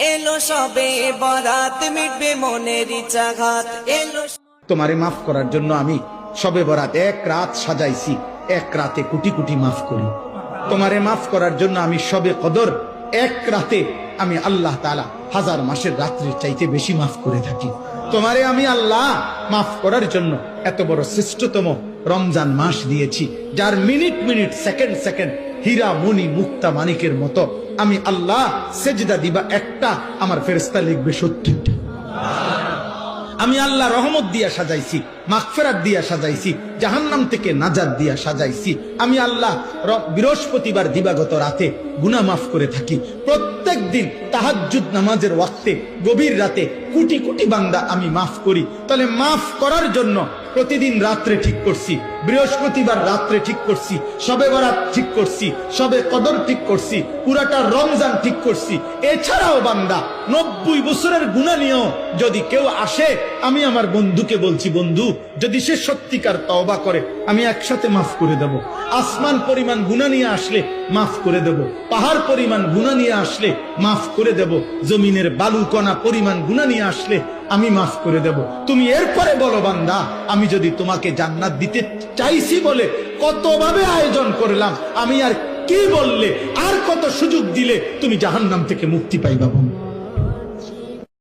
এলো সবে বরাত, মিটবে মনের ইচ্ছাঘাত। এলো তোমারে মাফ করার জন্য আমি সবে বরাত এক রাত সাজাইছি, এক রাতে কোটি কোটি মাফ করি। তোমারে মাফ করার জন্য আমি সবে কদর এক রাতে আমি আল্লাহ তাআলা হাজার মাসের রাত্রির চাইতে বেশি মাফ করে থাকি। তোমারে আমি আল্লাহ মাফ করার জন্য এত বড় শ্রেষ্ঠতম রমজান মাস দিয়েছি, যার মিনিট মিনিট সেকেন্ড সেকেন্ড হীরা মণি মুক্তা মানিকের মতো আমি আল্লাহ সেজদা দিবা একটা, আমার ফেরেশতা লিখবে 70টা। আমি আল্লাহ রহমত দিয়া সাজাইছি, মাগফিরাত দিয়া সাজাইছি, জাহান্নাম থেকে নাজাত দিয়া সাজাইছি। আমি আল্লাহ বৃহস্পতিবার দিবাগত রাতে গুনাহ মাফ করে থাকি। প্রত্যেক দিন তাহাজ্জুদ নামাজের ওয়াক্তে গভীর রাতে কোটি কোটি বান্দা আমি মাফ করি। তাহলে মাফ করার জন্য প্রতিদিন রাত্রে ঠিক করছি, বৃহস্পতিবার রাত্রে ঠিক করছি, সবে বরাত ঠিক করছি, সবে কদর ঠিক করছি, পুরাটা রমজান ঠিক করছি। এছাড়াও বান্দা 90 বছরের গুনাহ নিয়েও যদি কেউ আসে, আমি আমার বন্ধুকে বলছি, বন্ধু যদি সে সত্যিকার তওবা করে আমি একসাথে মাফ করে দেব। আসমান পরিমাণ গুনাহ নিয়ে আসলে মাফ করে দেব, পাহাড় পরিমাণ গুনাহ নিয়ে আসলে মাফ করে দেব, জমিনের বালুকণা পরিমাণ গুনাহ নিয়ে আসলে আমি মাফ করে দেব। তুমি এরপরে বলো, বান্দা আমি যদি তোমাকে জান্নাত দিতে চাইছি বলে কতভাবে আয়োজন করলাম, আমি আর কি বললে, আর কত সুযোগ দিলে তুমি জাহান্নাম থেকে মুক্তি পাইবা।